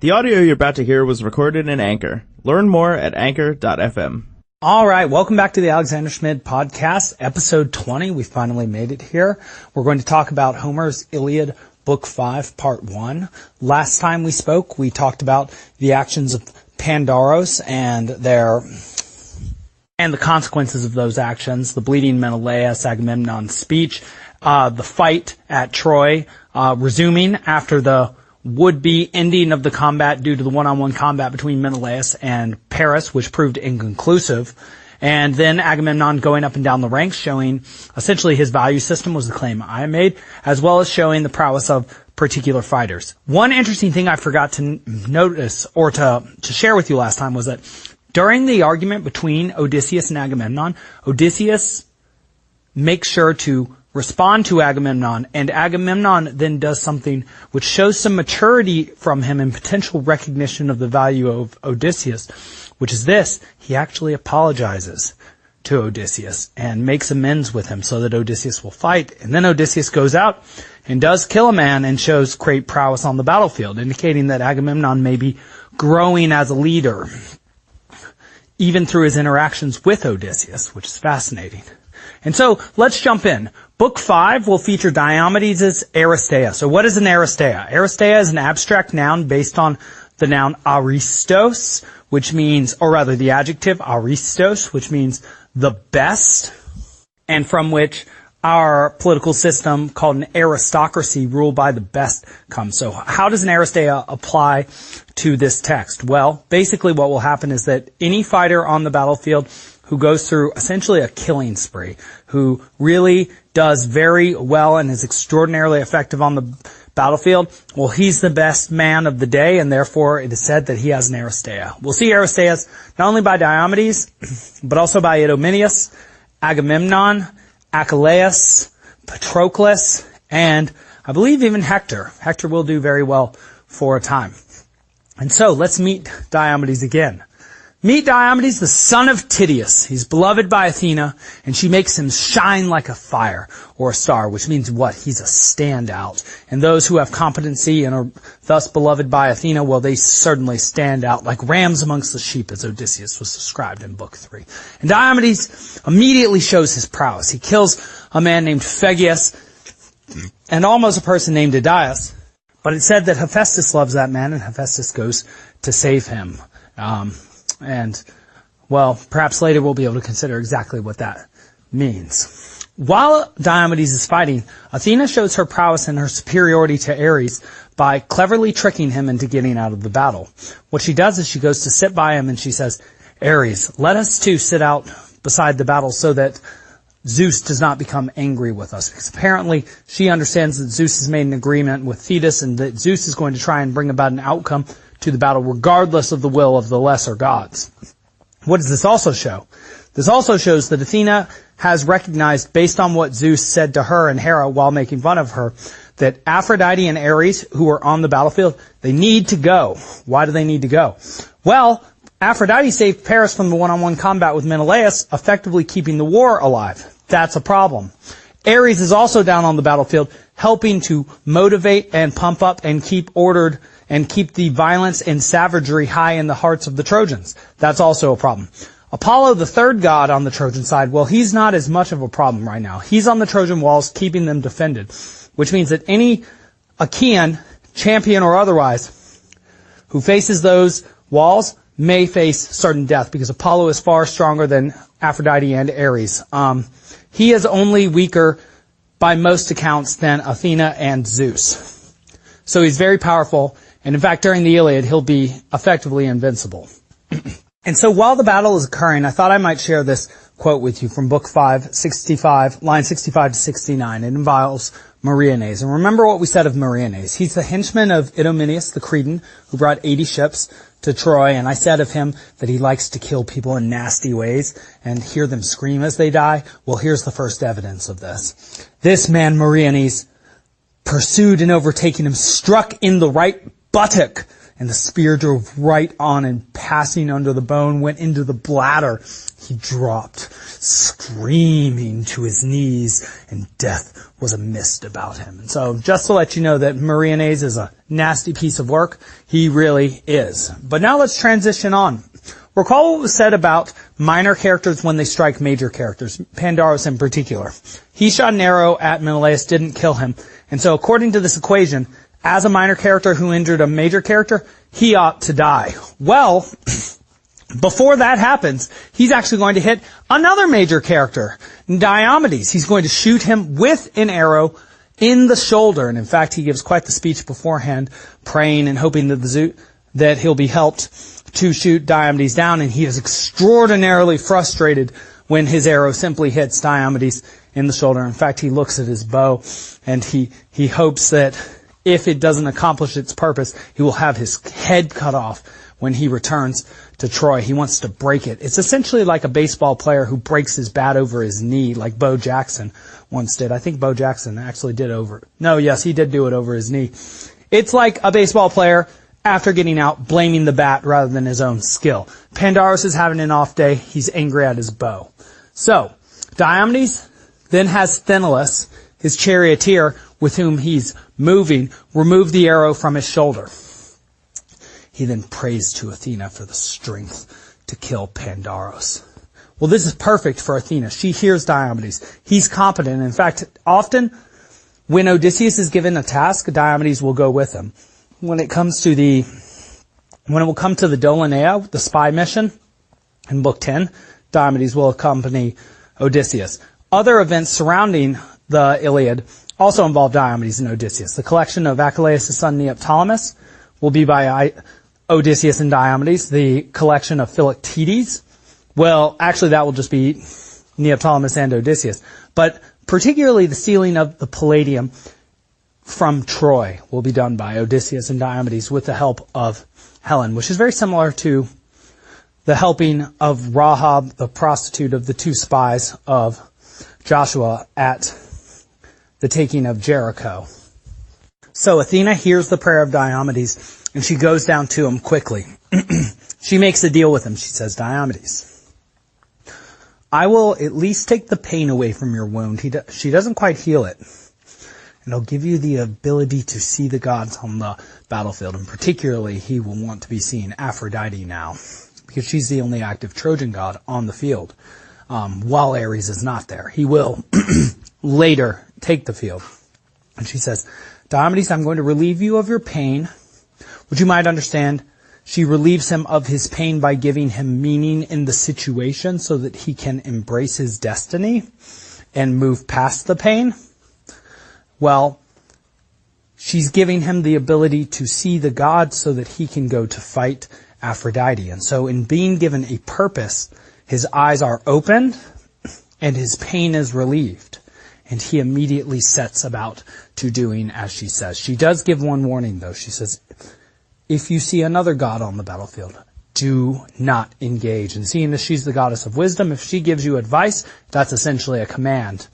The audio you're about to hear was recorded in Anchor. Learn more at anchor.fm. All right, welcome back to the Alexander Schmid podcast, episode 20. We finally made it here. We're going to talk about Homer's Iliad, Book 5, Part 1. Last time we spoke, we talked about the actions of Pandaros and the consequences of those actions, the bleeding Menelaus, Agamemnon's speech, the fight at Troy, resuming after the would-be ending of the combat due to the one-on-one combat between Menelaus and Paris, which proved inconclusive, and then Agamemnon going up and down the ranks, showing essentially his value system was the claim I made, as well as showing the prowess of particular fighters. One interesting thing I forgot to notice or to share with you last time was that during the argument between Odysseus and Agamemnon, Odysseus makes sure to respond to Agamemnon, and Agamemnon then does something which shows some maturity from him and potential recognition of the value of Odysseus, which is this: he actually apologizes to Odysseus and makes amends with him so that Odysseus will fight. And then Odysseus goes out and does kill a man and shows great prowess on the battlefield, indicating that Agamemnon may be growing as a leader, even through his interactions with Odysseus, which is fascinating. And so, let's jump in. Book 5 will feature Diomedes' aristeia. So what is an aristeia? Aristeia is an abstract noun based on the noun aristos, which means, or rather the adjective aristos, which means the best, and from which our political system called an aristocracy ruled by the best comes. So how does an aristeia apply to this text? Well, basically what will happen is that any fighter on the battlefield who goes through essentially a killing spree, who really does very well and is extraordinarily effective on the battlefield, well, he's the best man of the day, and therefore it is said that he has an aristeia. We'll see aristeias not only by Diomedes, but also by Diomedes, Agamemnon, Achilles, Patroclus, and I believe even Hector. Hector will do very well for a time. And so, let's meet Diomedes again. Meet Diomedes, the son of Tydeus. He's beloved by Athena, and she makes him shine like a fire or a star, which means what? He's a standout. And those who have competency and are thus beloved by Athena, well, they certainly stand out like rams amongst the sheep, as Odysseus was described in Book 3. And Diomedes immediately shows his prowess. He kills a man named Phegeus and almost a person named Idaeus. But it's said that Hephaestus loves that man, and Hephaestus goes to save him. And, well, perhaps later we'll be able to consider exactly what that means. While Diomedes is fighting, Athena shows her prowess and her superiority to Ares by cleverly tricking him into getting out of the battle. What she does is she goes to sit by him and she says, "Ares, let us two sit out beside the battle so that Zeus does not become angry with us." Because apparently she understands that Zeus has made an agreement with Thetis and that Zeus is going to try and bring about an outcome to the battle regardless of the will of the lesser gods. What does this also show? This also shows that Athena has recognized, based on what Zeus said to her and Hera while making fun of her, that Aphrodite and Ares, who are on the battlefield, they need to go. Why do they need to go? Well, Aphrodite saved Paris from the one-on-one combat with Menelaus, effectively keeping the war alive. That's a problem. Ares is also down on the battlefield, helping to motivate and pump up and keep ordered and keep the violence and savagery high in the hearts of the Trojans. That's also a problem. Apollo, the third god on the Trojan side, well, he's not as much of a problem right now. He's on the Trojan walls, keeping them defended, which means that any Achaean, champion or otherwise, who faces those walls may face certain death, because Apollo is far stronger than Aphrodite and Ares. He is only weaker, by most accounts, than Athena and Zeus. So he's very powerful, and in fact, during the Iliad, he'll be effectively invincible. And so while the battle is occurring, I thought I might share this quote with you from Book 5, line 65 to 69. It involves Meriones. And remember what we said of Meriones. He's the henchman of Diomedes, the Cretan, who brought 80 ships to Troy. And I said of him that he likes to kill people in nasty ways and hear them scream as they die. Well, here's the first evidence of this. This man, Meriones, pursued and overtaking him, struck in the right buttock and the spear drove right on and passing under the bone went into the bladder. He dropped, screaming to his knees, and death was a mist about him. And so just to let you know that Marionese is a nasty piece of work, he really is. But now let's transition on. Recall what was said about minor characters when they strike major characters, Pandaros in particular. He shot an arrow at Menelaus, didn't kill him. And so according to this equation, as a minor character who injured a major character, he ought to die. Well, before that happens, he's actually going to hit another major character, Diomedes. He's going to shoot him with an arrow in the shoulder. And in fact, he gives quite the speech beforehand, praying and hoping that he'll be helped to shoot Diomedes down. And he is extraordinarily frustrated when his arrow simply hits Diomedes in the shoulder. In fact, he looks at his bow and he hopes that if it doesn't accomplish its purpose, he will have his head cut off when he returns to Troy. He wants to break it. It's essentially like a baseball player who breaks his bat over his knee, like Bo Jackson once did. I think Bo Jackson actually did he did do it over his knee. It's like a baseball player after getting out, blaming the bat rather than his own skill. Pandaros is having an off day. He's angry at his bow. So, Diomedes then has Sthenelus, his charioteer, with whom he's moving, remove the arrow from his shoulder. He then prays to Athena for the strength to kill Pandaros. Well, this is perfect for Athena. She hears Diomedes. He's competent. In fact, often when Odysseus is given a task, Diomedes will go with him. When it will come to the Doloneia, the spy mission, in Book 10, Diomedes will accompany Odysseus. Other events surrounding the Iliad also involve Diomedes and Odysseus. The collection of Achilles' son Neoptolemus will be by Odysseus and Diomedes. The collection of Philoctetes, well, actually that will just be Neoptolemus and Odysseus. But particularly the stealing of the Palladium from Troy will be done by Odysseus and Diomedes with the help of Helen, which is very similar to the helping of Rahab, the prostitute, of the two spies of Joshua at the taking of Jericho. So Athena hears the prayer of Diomedes, and she goes down to him quickly. She makes a deal with him. She says, Diomedes, I will at least take the pain away from your wound. She doesn't quite heal it. And I'll give you the ability to see the gods on the battlefield. And particularly, he will want to be seeing Aphrodite now, because she's the only active Trojan god on the field. While Ares is not there. He will later take the field. And she says, Diomedes, I'm going to relieve you of your pain. Which you might understand, she relieves him of his pain by giving him meaning in the situation so that he can embrace his destiny and move past the pain. Well, she's giving him the ability to see the gods so that he can go to fight Aphrodite. And so in being given a purpose, his eyes are opened and his pain is relieved. And he immediately sets about to doing as she says. She does give one warning though. She says, if you see another god on the battlefield, do not engage. And seeing as she's the goddess of wisdom, if she gives you advice, that's essentially a command.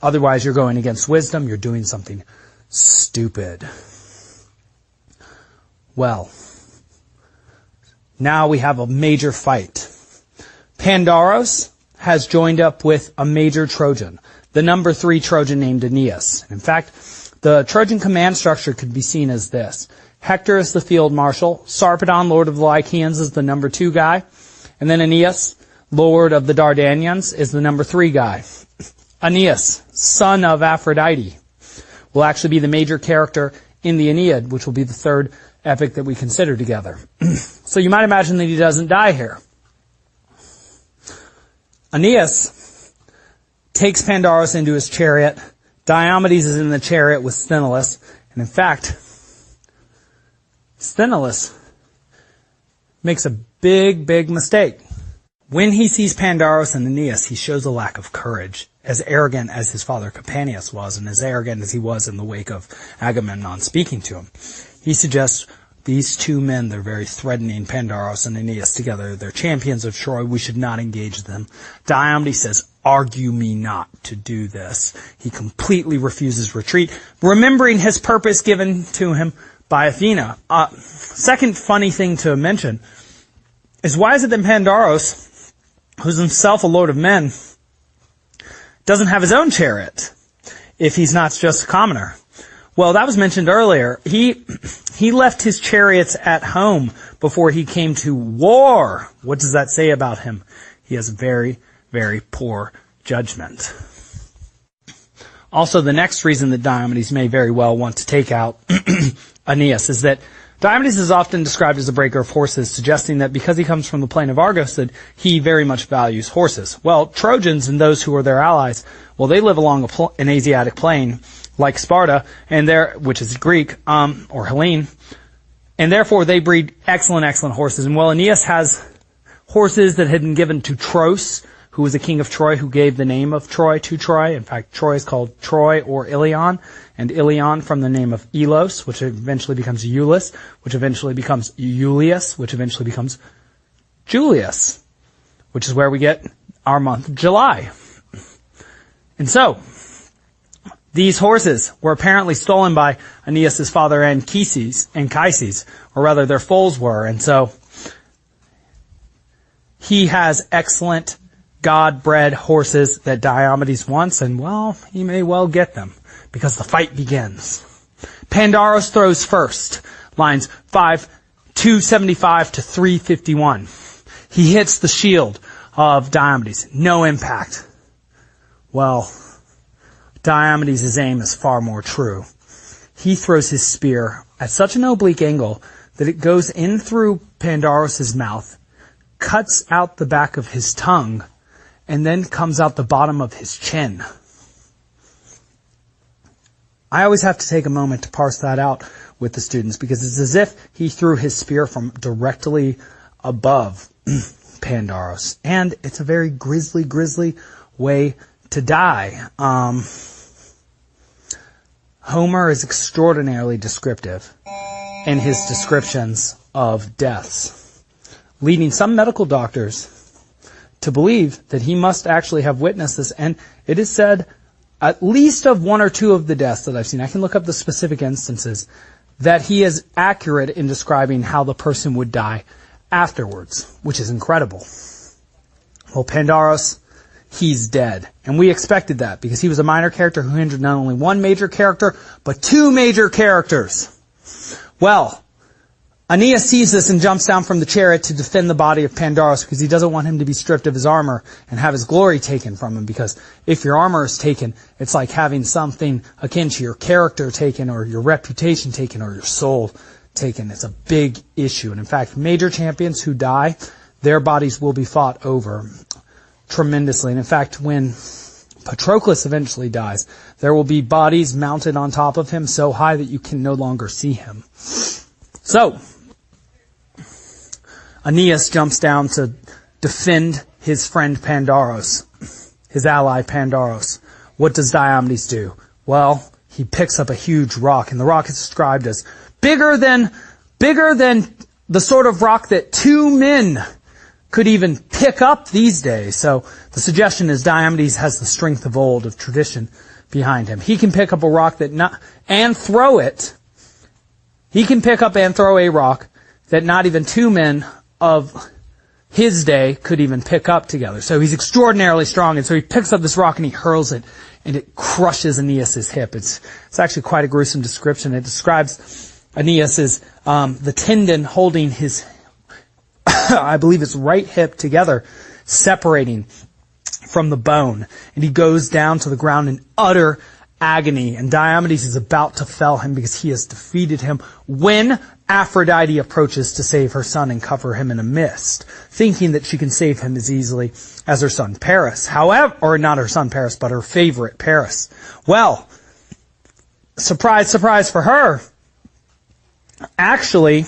Otherwise, you're going against wisdom. You're doing something stupid. Well, now we have a major fight. Pandaros has joined up with a major Trojan, the number 3 Trojan named Aeneas. In fact, the Trojan command structure could be seen as this. Hector is the field marshal. Sarpedon, lord of the Lycians, is the number 2 guy. And then Aeneas, lord of the Dardanians, is the number 3 guy. Aeneas, son of Aphrodite, will actually be the major character in the Aeneid, which will be the third epic that we consider together. So you might imagine that he doesn't die here. Aeneas takes Pandaros into his chariot. Diomedes is in the chariot with Sthenelus. And in fact, Sthenelus makes a big mistake. When he sees Pandaros and Aeneas, he shows a lack of courage, as arrogant as his father Capaneus was, and as arrogant as he was in the wake of Agamemnon speaking to him. He suggests these two men, they're very threatening, Pandaros and Aeneas together. They're champions of Troy. We should not engage them. Diomedes says, argue me not to do this. He completely refuses retreat, remembering his purpose given to him by Athena. Second funny thing to mention is, why is it that Pandaros, who's himself a lord of men, doesn't have his own chariot if he's not just a commoner? Well, that was mentioned earlier. He left his chariots at home before he came to war. What does that say about him? He has very, very poor judgment. Also, the next reason that Diomedes may very well want to take out Aeneas is that Diomedes is often described as a breaker of horses, suggesting that because he comes from the plain of Argos, that he very much values horses. Well, Trojans and those who are their allies, well, they live along an Asiatic plain, like Sparta, which is Greek, or Hellene, and therefore they breed excellent horses. And while Aeneas has horses that had been given to Tros, who was a king of Troy, who gave the name of Troy to Troy. In fact, Troy is called Troy or Ilion, and Ilion from the name of Elos, which eventually becomes Iulus, which eventually becomes Iulius, which eventually becomes Julius, which is where we get our month of July. And so, these horses were apparently stolen by Aeneas' father Anchises, or rather their foals were, and so he has excellent God-bred horses that Diomedes wants, and well, he may well get them, because the fight begins. Pandaros throws first, lines 275 to 351. He hits the shield of Diomedes. No impact. Well, Diomedes' aim is far more true. He throws his spear at such an oblique angle that it goes in through Pandaros' mouth, cuts out the back of his tongue, and then comes out the bottom of his chin. I always have to take a moment to parse that out with the students, because it's as if he threw his spear from directly above Pandaros. And it's a very grisly way to die. Homer is extraordinarily descriptive in his descriptions of deaths, leading some medical doctors to believe that he must actually have witnessed this. And it is said, at least of one or two of the deaths that I've seen, I can look up the specific instances, that he is accurate in describing how the person would die afterwards, which is incredible. Well, Pandaros, he's dead. And we expected that, because he was a minor character who hindered not only one major character, but two major characters. Well, Aeneas sees this and jumps down from the chariot to defend the body of Pandaros, because he doesn't want him to be stripped of his armor and have his glory taken from him, because if your armor is taken, it's like having something akin to your character taken, or your reputation taken, or your soul taken. It's a big issue. And in fact, major champions who die, their bodies will be fought over tremendously. And in fact, when Patroclus eventually dies, there will be bodies mounted on top of him so high that you can no longer see him. So, Aeneas jumps down to defend his friend Pandaros, his ally Pandaros. What does Diomedes do? Well, he picks up a huge rock, and the rock is described as bigger than the sort of rock that two men could even pick up these days. So the suggestion is Diomedes has the strength of old, of tradition behind him. He can pick up a rock and throw it. He can pick up and throw a rock that not even two men of his day could even pick up together. So he's extraordinarily strong, and so he picks up this rock and he hurls it, and it crushes Aeneas' hip. It's actually quite a gruesome description. It describes Aeneas' the tendon holding his I believe it's right hip together, separating from the bone, and he goes down to the ground in utter agony, and Diomedes is about to fell him because he has defeated him when Aphrodite approaches to save her son and cover him in a mist, thinking that she can save him as easily as her son Paris. However, or not her son Paris, but her favorite Paris. Well, surprise, surprise for her, actually,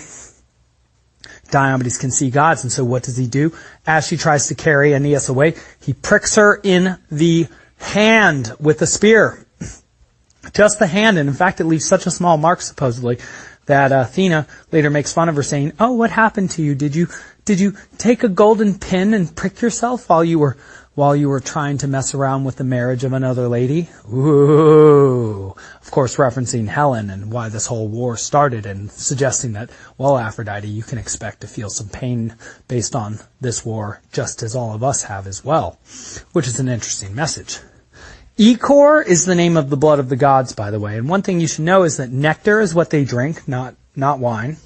Diomedes can see gods, and so what does he do? As she tries to carry Aeneas away, he pricks her in the hand with a spear. Just the hand, and in fact it leaves such a small mark, supposedly, that Athena later makes fun of her, saying, "Oh, what happened to you? Did you take a golden pin and prick yourself while you while you were trying to mess around with the marriage of another lady? Ooh. Of course, referencing Helen and why this whole war started and suggesting that, well, Aphrodite, you can expect to feel some pain based on this war, just as all of us have as well, which is an interesting message. Ichor is the name of the blood of the gods, by the way. And one thing you should know is that nectar is what they drink, not wine.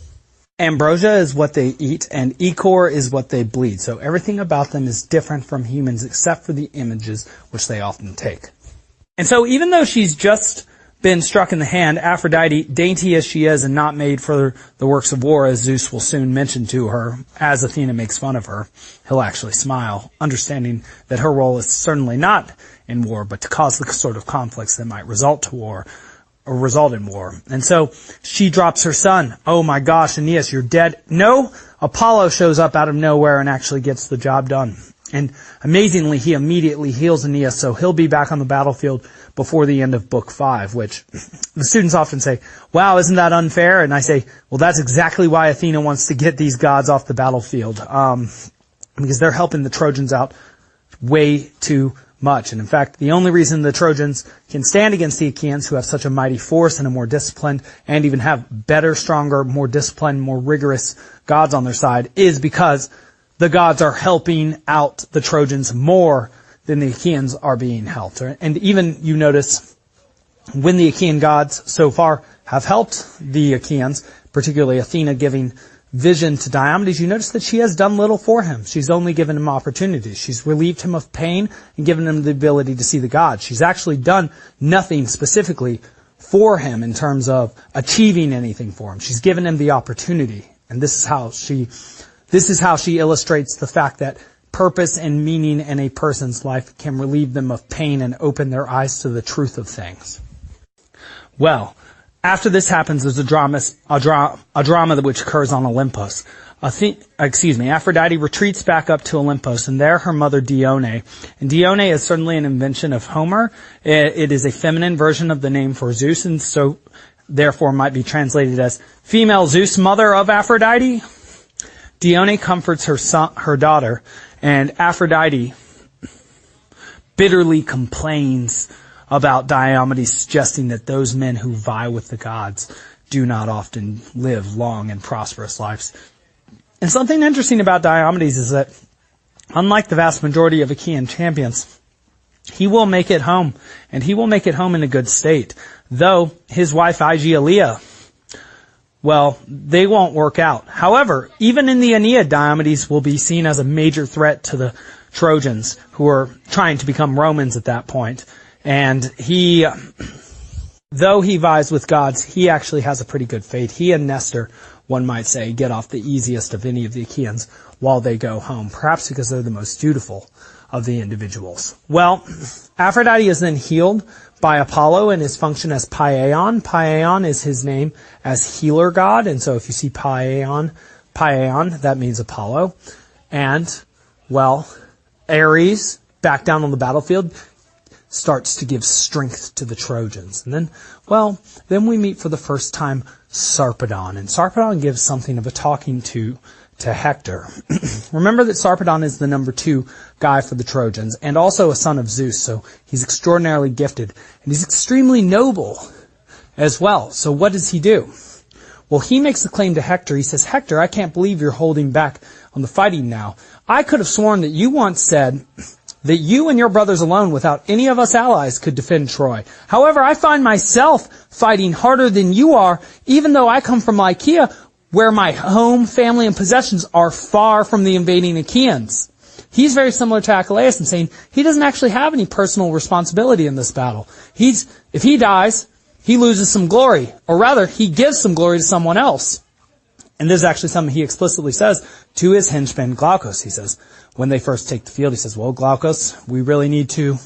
Ambrosia is what they eat, and ichor is what they bleed. So everything about them is different from humans except for the images which they often take. And so even though she's just been struck in the hand, Aphrodite, dainty as she is and not made for the works of war, as Zeus will soon mention to her, as Athena makes fun of her, he'll actually smile, understanding that her role is certainly not in war, but to cause the sort of conflicts that might result in war. And so she drops her son. Oh my gosh, Aeneas, you're dead. No, Apollo shows up out of nowhere and actually gets the job done. And amazingly, he immediately heals Aeneas, so he'll be back on the battlefield before the end of Book 5, which the students often say, wow, isn't that unfair? And I say, well, that's exactly why Athena wants to get these gods off the battlefield, because they're helping the Trojans out way too much. And in fact, the only reason the Trojans can stand against the Achaeans, who have such a mighty force and a more disciplined, and even have better, stronger, more disciplined, more rigorous gods on their side, is because the gods are helping out the Trojans more than the Achaeans are being helped. And even, you notice, when the Achaean gods so far have helped the Achaeans, particularly Athena giving vision to Diomedes, you notice that she has done little for him. She's only given him opportunities. She's relieved him of pain and given him the ability to see the gods. She's actually done nothing specifically for him in terms of achieving anything for him. She's given him the opportunity. And this is how she illustrates the fact that purpose and meaning in a person's life can relieve them of pain and open their eyes to the truth of things. Well, after this happens, there's a drama which occurs on Olympus. Aphrodite retreats back up to Olympus, and there her mother Dione. And Dione is certainly an invention of Homer. It is a feminine version of the name for Zeus, and so therefore might be translated as female Zeus, mother of Aphrodite. Dione comforts her daughter, and Aphrodite bitterly complains about Diomedes, suggesting that those men who vie with the gods do not often live long and prosperous lives. And something interesting about Diomedes is that, unlike the vast majority of Achaean champions, he will make it home, and he will make it home in a good state. Though his wife Aegia, well, they won't work out. However, even in the Aeneid, Diomedes will be seen as a major threat to the Trojans, who are trying to become Romans at that point. And though he vies with gods, he actually has a pretty good fate. He and Nestor, one might say, get off the easiest of any of the Achaeans while they go home, perhaps because they're the most dutiful of the individuals. Well, Aphrodite is then healed by Apollo in his function as Paion. Paion is his name as healer god, and so if you see Paion, that means Apollo. And, well, Ares, back down on the battlefield, starts to give strength to the Trojans. And then we meet for the first time Sarpedon. And Sarpedon gives something of a talking to Hector. Remember that Sarpedon is the number 2 guy for the Trojans, and also a son of Zeus, so he's extraordinarily gifted. And he's extremely noble as well. So what does he do? Well, he makes a claim to Hector. He says, Hector, I can't believe you're holding back on the fighting now. I could have sworn that you once said that you and your brothers alone, without any of us allies, could defend Troy. However, I find myself fighting harder than you are, even though I come from Lycia, where my home, family, and possessions are far from the invading Achaeans. He's very similar to Achilles in saying he doesn't actually have any personal responsibility in this battle. If he dies, he loses some glory, or rather, he gives some glory to someone else. And this is actually something he explicitly says to his henchman Glaucus. He says, when they first take the field, he says, well, Glaucus, we really need to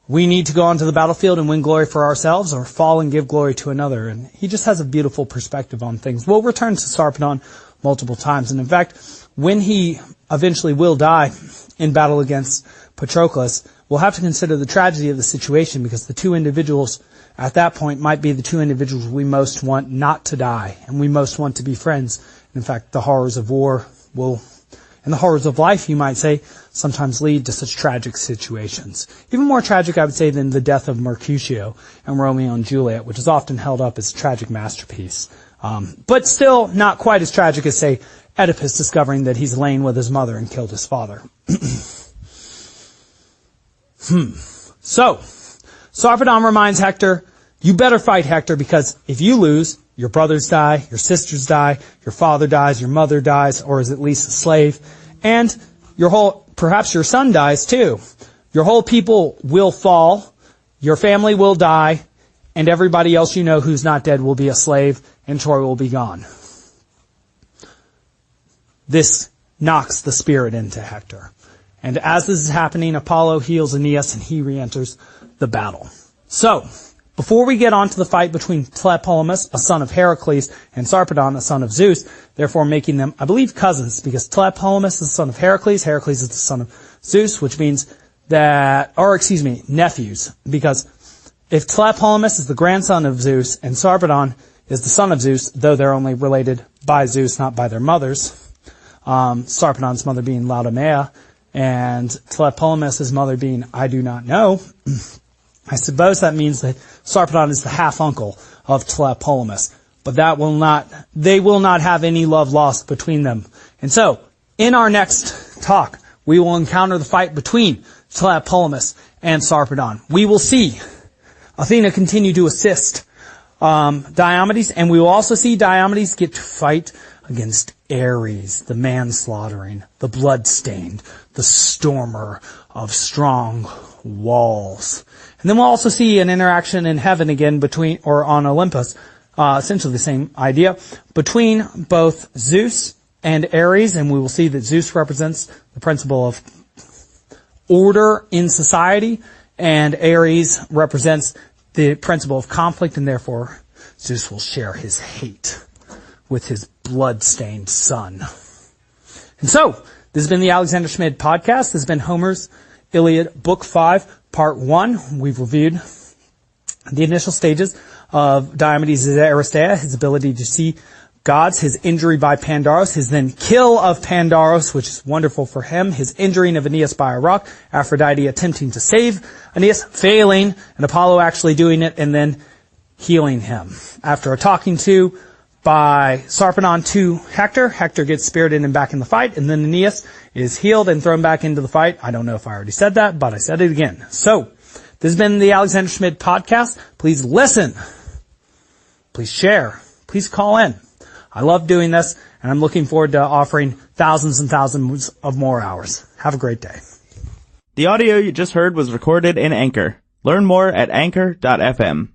we need to go onto the battlefield and win glory for ourselves, or fall and give glory to another. And he just has a beautiful perspective on things. We'll return to Sarpedon multiple times. And in fact, when he eventually will die in battle against Patroclus, we'll have to consider the tragedy of the situation, because the 2 individuals at that point might be the 2 individuals we most want not to die, and we most want to be friends. In fact, the horrors of war will And the horrors of life, you might say, sometimes lead to such tragic situations. Even more tragic, I would say, than the death of Mercutio and Romeo and Juliet, which is often held up as a tragic masterpiece. But still not quite as tragic as, say, Oedipus discovering that he's lain with his mother and killed his father. So, Sarpedon reminds Hector, you better fight, Hector, because if you lose, your brothers die, your sisters die, your father dies, your mother dies, or is at least a slave, and perhaps your son dies too. Your whole people will fall, your family will die, and everybody else you know who's not dead will be a slave, and Troy will be gone. This knocks the spirit into Hector. And as this is happening, Apollo heals Aeneas and he re-enters the battle. So, before we get on to the fight between Tlepolemus, a son of Heracles, and Sarpedon, a son of Zeus, therefore making them, I believe, cousins, because Tlepolemus is the son of Heracles, Heracles is the son of Zeus, which means nephews, because if Tlepolemus is the grandson of Zeus and Sarpedon is the son of Zeus, though they're only related by Zeus, not by their mothers, Sarpedon's mother being Laodamea, and Tlepolemus' mother being I do not know, I suppose that means that Sarpedon is the half-uncle of Tlepolemus. But they will not have any love lost between them. And so, in our next talk, we will encounter the fight between Tlepolemus and Sarpedon. We will see Athena continue to assist Diomedes, and we will also see Diomedes get to fight against Ares, the manslaughtering, the blood-stained, the stormer of strong walls. And then we'll also see an interaction in heaven again on Olympus, essentially the same idea, between both Zeus and Ares, and we will see that Zeus represents the principle of order in society, and Ares represents the principle of conflict, and therefore Zeus will share his hate with his blood-stained son. And so, this has been the Alexander Schmid podcast. This has been Homer's Iliad, Book 5, Part 1. We've reviewed the initial stages of Diomedes' aristeia, his ability to see gods, his injury by Pandaros, his then kill of Pandaros, which is wonderful for him, his injuring of Aeneas by a rock, Aphrodite attempting to save Aeneas, failing, and Apollo actually doing it, and then healing him. After a talking to by Sarpedon to Hector, Hector gets spirited and back in the fight, and then Aeneas is healed and thrown back into the fight. I don't know if I already said that, but I said it again. So, this has been the Alexander Schmid podcast. Please listen. Please share. Please call in. I love doing this, and I'm looking forward to offering thousands and thousands of more hours. Have a great day. The audio you just heard was recorded in Anchor. Learn more at anchor.fm.